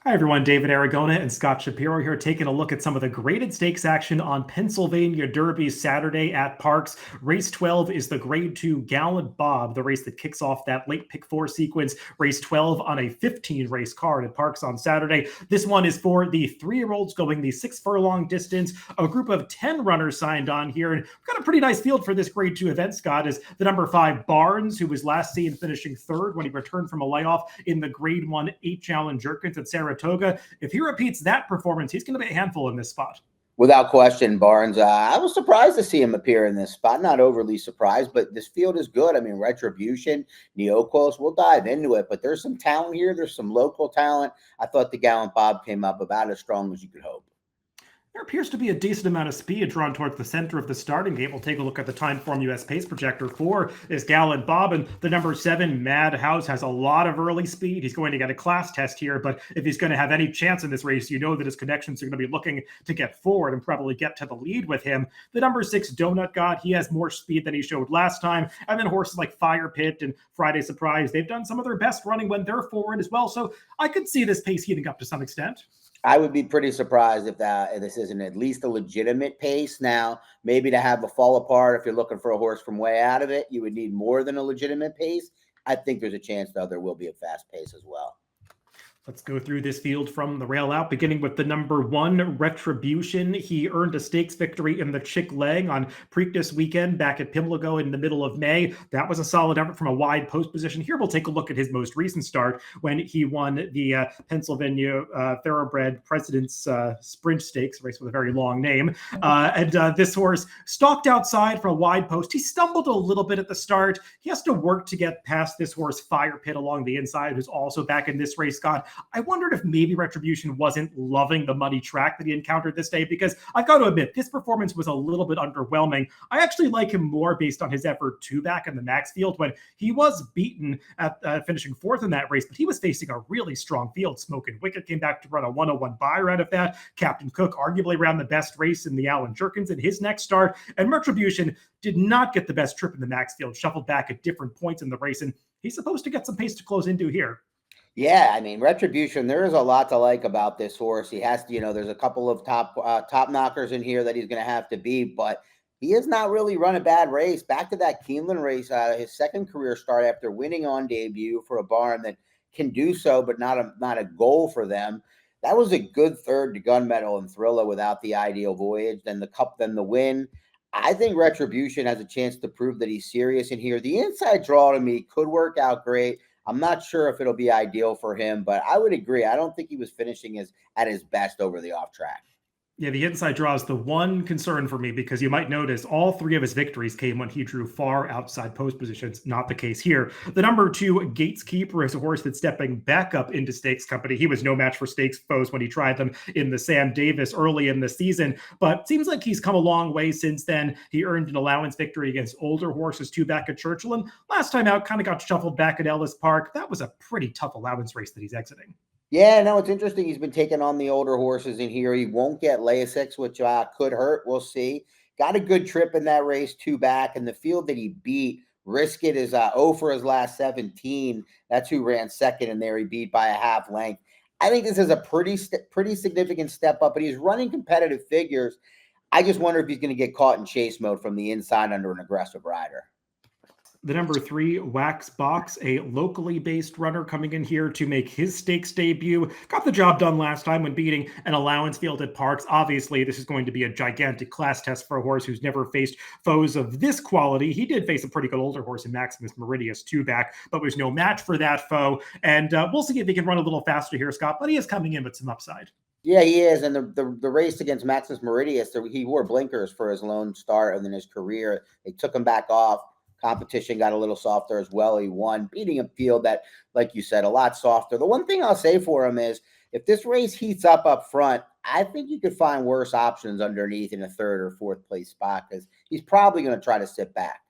Hi, everyone. David Aragona and Scott Shapiro here, taking a look at some of the graded stakes action on Pennsylvania Derby Saturday at Parx. Race 12 is the Grade 2 Gallant Bob, the race that kicks off that late pick four sequence. Race 12 on a 15 race card at Parx on Saturday. This one is for the 3-year-olds going the 6 furlong distance. A group of 10 runners signed on here, and we've got a pretty nice field for this Grade 2 event, Scott, is the number 5 Barnes, who was last seen finishing third when he returned from a layoff in the Grade 1 8 Challenge Jerkins at Saratoga. If he repeats that performance, he's going to be a handful in this spot. Without question, Barnes. I was surprised to see him appear in this spot. Not overly surprised, but this field is good. I mean, Retribution, Neokos, we'll dive into it, but there's some talent here. There's some local talent. I thought the Gallant Bob came up about as strong as you could hope. There appears to be a decent amount of speed drawn towards the center of the starting gate. We'll take a look at the Timeform US pace projector for this Gallant Bob. And the number 7, Madhouse, has a lot of early speed. He's going to get a class test here, but if he's going to have any chance in this race, you know that his connections are going to be looking to get forward and probably get to the lead with him. The number 6, Donut God, he has more speed than he showed last time. And then horses like Fire Pit and Friday Surprise, they've done some of their best running when they're forward as well. So I could see this pace heating up to some extent. I would be pretty surprised if this isn't at least a legitimate pace. Now, maybe to have a fall apart, if you're looking for a horse from way out of it, you would need more than a legitimate pace. I think there's a chance, though, there will be a fast pace as well. Let's go through this field from the rail out, beginning with the number 1, Retribution. He earned a stakes victory in the Chick Leg on Preakness weekend back at Pimlico in the middle of May. That was a solid effort from a wide post position. Here we'll take a look at his most recent start when he won the Pennsylvania Thoroughbred President's Sprint Stakes, a race with a very long name. This horse stalked outside for a wide post. He stumbled a little bit at the start. He has to work to get past this horse, Fire Pit, along the inside, who's also back in this race, Scott. I wondered if maybe Retribution wasn't loving the muddy track that he encountered this day, because I've got to admit, this performance was a little bit underwhelming. I actually like him more based on his effort two back in the Max field when he was beaten at finishing 4th in that race, but he was facing a really strong field. Smoking Wicked came back to run a 101 buyer out of that. Captain Cook arguably ran the best race in the Allen Jerkins in his next start, and Retribution did not get the best trip in the Max field, shuffled back at different points in the race, and he's supposed to get some pace to close into here. Yeah, I mean, Retribution, there is a lot to like about this horse. He has to, there's a couple of top knockers in here that he's going to have to beat, but he has not really run a bad race. Back to that Keeneland race, his second career start after winning on debut for a barn that can do so, but not a goal for them. That was a good third to Gunmetal and Thrilla without the Ideal Voyage, then the Cup, then the win. I think Retribution has a chance to prove that he's serious in here. The inside draw to me could work out great. I'm not sure if it'll be ideal for him, but I would agree. I don't think he was finishing at his best over the off track. Yeah, the inside draw is the one concern for me, because you might notice all 3 of his victories came when he drew far outside post positions. Not the case here. The number 2, Gateskeeper, is a horse that's stepping back up into stakes company. He was no match for stakes foes when he tried them in the Sam Davis early in the season, but seems like he's come a long way since then. He earned an allowance victory against older horses 2 back at Churchill, and last time out kind of got shuffled back at Ellis Park. That was a pretty tough allowance race that he's exiting. Yeah, no, it's interesting. He's been taking on the older horses in here. He won't get Lasix, which could hurt. We'll see. Got a good trip in that race, 2 back. And the field that he beat, Risk It, is 0 for his last 17. That's who ran second in there. He beat by a half length. I think this is a pretty significant step up, but he's running competitive figures. I just wonder if he's going to get caught in chase mode from the inside under an aggressive rider. The number 3, Wax Box, a locally based runner coming in here to make his stakes debut. Got the job done last time when beating an allowance field at Parx. Obviously, this is going to be a gigantic class test for a horse who's never faced foes of this quality. He did face a pretty good older horse in Maximus Meridius 2 back, but was no match for that foe. And we'll see if he can run a little faster here, Scott, but he is coming in with some upside. Yeah, he is. And the race against Maximus Meridius, he wore blinkers for his lone start and then his career. They took him back off. Competition got a little softer as well. He won, beating a field that, like you said, a lot softer. The one thing I'll say for him is if this race heats up front, I think you could find worse options underneath in a 3rd or 4th place spot, because he's probably going to try to sit back.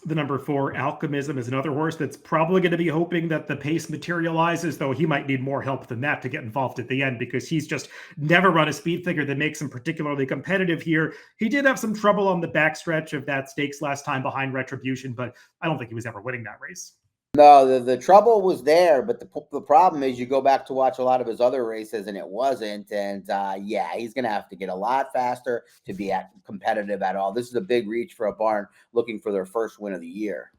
The number 4, Alchemism, is another horse that's probably going to be hoping that the pace materializes, though he might need more help than that to get involved at the end, because he's just never run a speed figure that makes him particularly competitive here. He did have some trouble on the backstretch of that stakes last time behind Retribution, but I don't think he was ever winning that race. No, the trouble was there, but the problem is you go back to watch a lot of his other races and it wasn't. And yeah, he's going to have to get a lot faster to be competitive at all. This is a big reach for a barn looking for their first win of the year.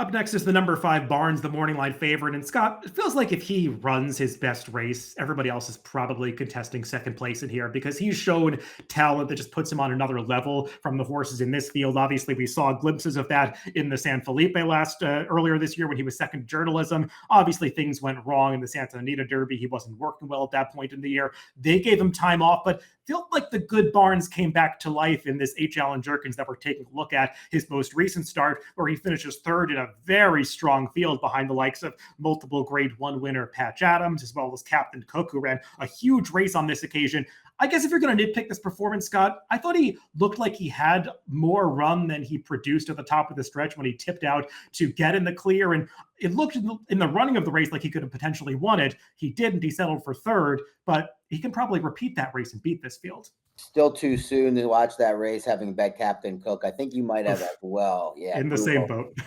Up next is the number 5 Barnes, the morning line favorite. And Scott, it feels like if he runs his best race, everybody else is probably contesting second place in here because he's shown talent that just puts him on another level from the horses in this field. Obviously, we saw glimpses of that in the San Felipe earlier this year when he was second journalism. Obviously, things went wrong in the Santa Anita Derby. He wasn't working well at that point in the year. They gave him time off, but felt like the good Barnes came back to life in this H. Allen Jerkins that we're taking a look at, his most recent start, where he finishes third in a very strong field behind the likes of multiple Grade 1 winner Patch Adams, as well as Captain Cook, who ran a huge race on this occasion. I guess if you're going to nitpick this performance, Scott, I thought he looked like he had more run than he produced at the top of the stretch when he tipped out to get in the clear. And it looked in the running of the race like he could have potentially won it. He didn't. He settled for third, but he can probably repeat that race and beat this field. Still too soon to watch that race, having bet Captain Cook. I think you might have as well. Yeah, in the same boat.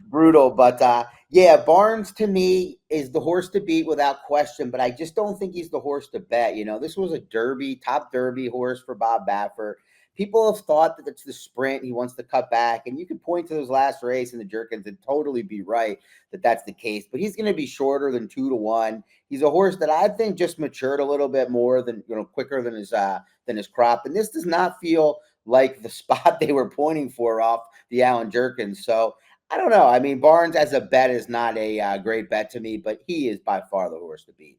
Brutal. But yeah, Barnes to me is the horse to beat without question, but I just don't think he's the horse to bet. You know, this was a top Derby horse for Bob Baffert. People have thought that it's the sprint. He wants to cut back, and you can point to his last race in the Jerkins and totally be right that that's the case. But he's going to be shorter than 2-1. He's a horse that I think just matured a little bit more than, quicker than his crop. And this does not feel like the spot they were pointing for off the Allen Jerkins. So I don't know. I mean, Barnes as a bet is not a great bet to me, but he is by far the horse to beat.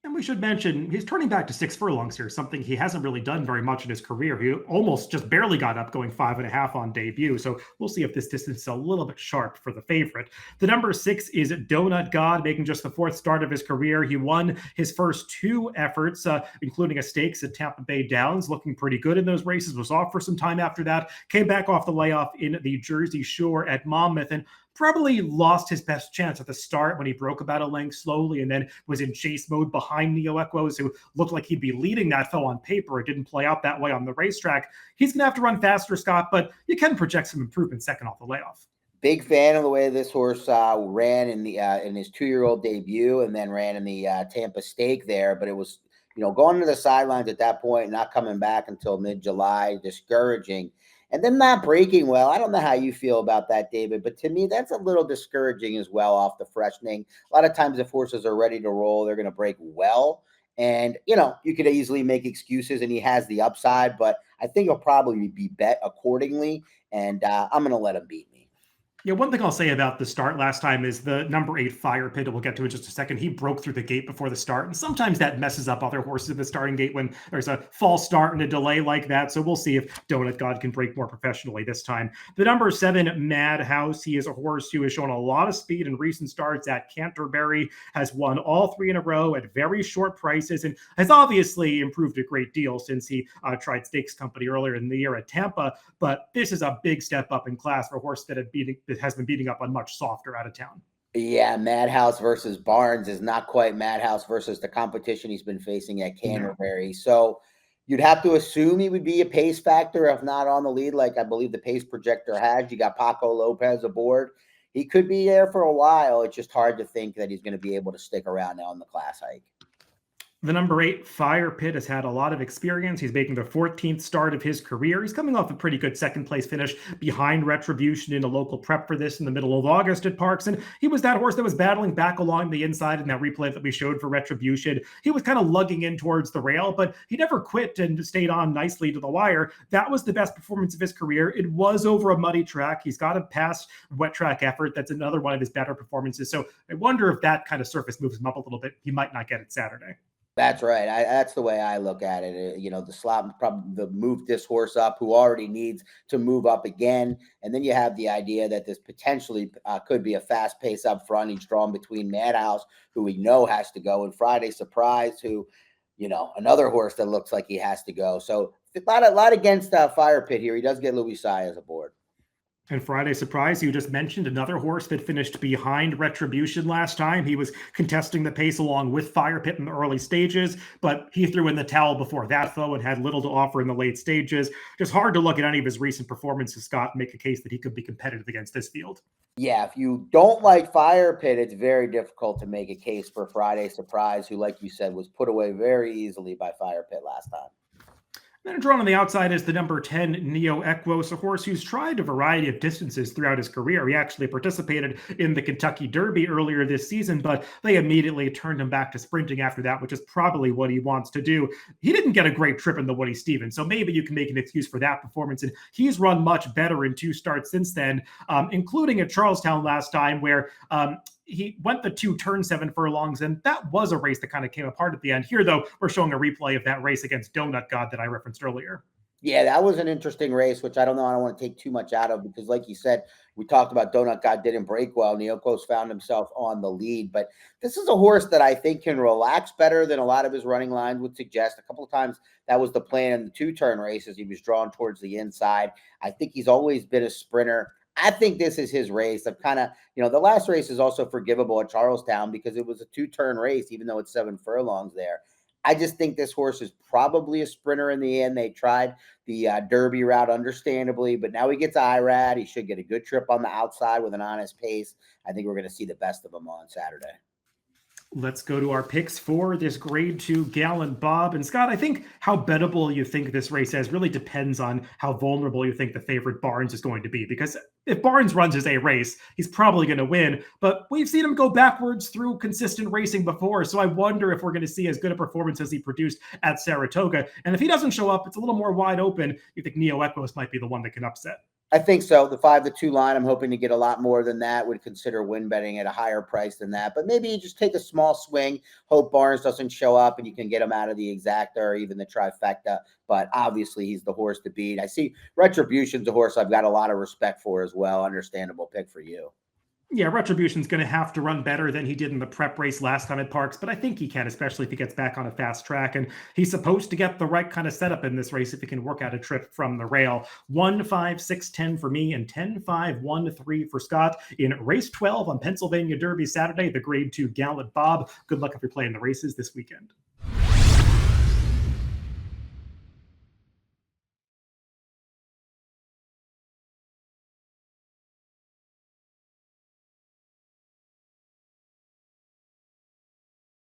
And we should mention he's turning back to 6 furlongs here, something he hasn't really done very much in his career. He almost just barely got up going 5.5 on debut. So we'll see if this distance is a little bit sharp for the favorite. The number 6 is Donut God, making just the 4th start of his career. He won his first 2 efforts, including a stakes at Tampa Bay Downs, looking pretty good in those races, was off for some time after that, came back off the layoff in the Jersey Shore at Monmouth, and probably lost his best chance at the start when he broke about a length slowly and then was in chase mode behind Neo Equos, who looked like he'd be leading that, though on paper it didn't play out that way on the racetrack. He's going to have to run faster, Scott, but you can project some improvement second off the layoff. Big fan of the way this horse ran in his 2-year-old debut and then ran in the Tampa Stake there, but it was going to the sidelines at that point, not coming back until mid-July, discouraging. And then not breaking well. I don't know how you feel about that, David, but to me, that's a little discouraging as well off the freshening. A lot of times if horses are ready to roll, they're going to break well. And, you could easily make excuses, and he has the upside, but I think he'll probably be bet accordingly, and I'm going to let him beat me. Yeah, one thing I'll say about the start last time is the number 8 Fire Pit, we'll get to in just a second. He broke through the gate before the start, and sometimes that messes up other horses at the starting gate when there's a false start and a delay like that. So we'll see if Donut God can break more professionally this time. The number 7 Madhouse, he is a horse who has shown a lot of speed in recent starts at Canterbury, has won all 3 in a row at very short prices, and has obviously improved a great deal since he tried Stakes Company earlier in the year at Tampa. But this is a big step up in class for a horse that has been beating up on much softer out of town. Yeah, Madhouse versus Barnes is not quite Madhouse versus the competition he's been facing at Canterbury. No. So you'd have to assume he would be a pace factor, if not on the lead, like I believe the pace projector has. You got Paco Lopez aboard. He could be there for a while. It's just hard to think that he's going to be able to stick around now in the class hike. The number 8 Fire Pit has had a lot of experience. He's making the 14th start of his career. He's coming off a pretty good second place finish behind Retribution in a local prep for this in the middle of August at Parx. And he was that horse that was battling back along the inside in that replay that we showed for Retribution. He was kind of lugging in towards the rail, but he never quit and stayed on nicely to the wire. That was the best performance of his career. It was over a muddy track. He's got a past wet track effort. That's another one of his better performances. So I wonder if that kind of surface moves him up a little bit. He might not get it Saturday. That's right. That's the way I look at it. The slot probably moved this horse up, who already needs to move up again. And then you have the idea that this potentially could be a fast pace up front. He's drawn between Madhouse, who we know has to go, and Friday Surprise, who, another horse that looks like he has to go. So a lot against Fire Pit here. He does get Louis Saez aboard. And Friday Surprise, you just mentioned another horse that finished behind Retribution last time. He was contesting the pace along with Fire Pit in the early stages, but he threw in the towel before that, though, and had little to offer in the late stages. Just hard to look at any of his recent performances, Scott, and make a case that he could be competitive against this field. Yeah, if you don't like Fire Pit, it's very difficult to make a case for Friday Surprise, who, like you said, was put away very easily by Fire Pit last time. Then drawn on the outside is the number 10 Neo Equos, a horse who's tried a variety of distances throughout his career. He actually participated in the Kentucky Derby earlier this season, but they immediately turned him back to sprinting after that, which is probably what he wants to do. He didn't get a great trip in the Woody Stevens, so maybe you can make an excuse for that performance. And he's run much better in 2 starts since then, including at Charlestown last time, where he went the 2 turn 7 furlongs, and that was a race that kind of came apart at the end. Here, though, we're showing a replay of that race against Donut God that I referenced earlier. Yeah, that was an interesting race, which I don't want to take too much out of because, like you said, we talked about Donut God didn't break well. Neoclose found himself on the lead, but this is a horse that I think can relax better than a lot of his running lines would suggest. A couple of times that was the plan in the 2-turn races. He was drawn towards the inside. I think he's always been a sprinter. I think this is his race. I'm kind of, the last race is also forgivable at Charlestown because it was a 2-turn race, even though it's 7 furlongs there. I just think this horse is probably a sprinter in the end. They tried the Derby route, understandably, but now he gets IRAD. He should get a good trip on the outside with an honest pace. I think we're going to see the best of him on Saturday. Let's go to our picks for this grade 2 Gallant Bob. And Scott, I think how bettable you think this race is really depends on how vulnerable you think the favorite Barnes is going to be. Because if Barnes runs his A race, he's probably going to win. But we've seen him go backwards through consistent racing before. So I wonder if we're going to see as good a performance as he produced at Saratoga. And if he doesn't show up, it's a little more wide open. You think Neo Equos might be the one that can upset? I think so. The 5-2 line, I'm hoping to get a lot more than that. Would consider win betting at a higher price than that. But maybe you just take a small swing, hope Barnes doesn't show up, and you can get him out of the exacta or even the trifecta. But obviously, he's the horse to beat. I see Retribution's a horse I've got a lot of respect for as well. Understandable pick for you. Yeah, Retribution's going to have to run better than he did in the prep race last time at Parx, but I think he can, especially if he gets back on a fast track. And he's supposed to get the right kind of setup in this race if he can work out a trip from the rail. 1, 5, 6, 10 for me, and 10, 5, 1, 3 for Scott in race 12 on Pennsylvania Derby Saturday, the grade 2 Gallant Bob. Good luck if you're playing the races this weekend.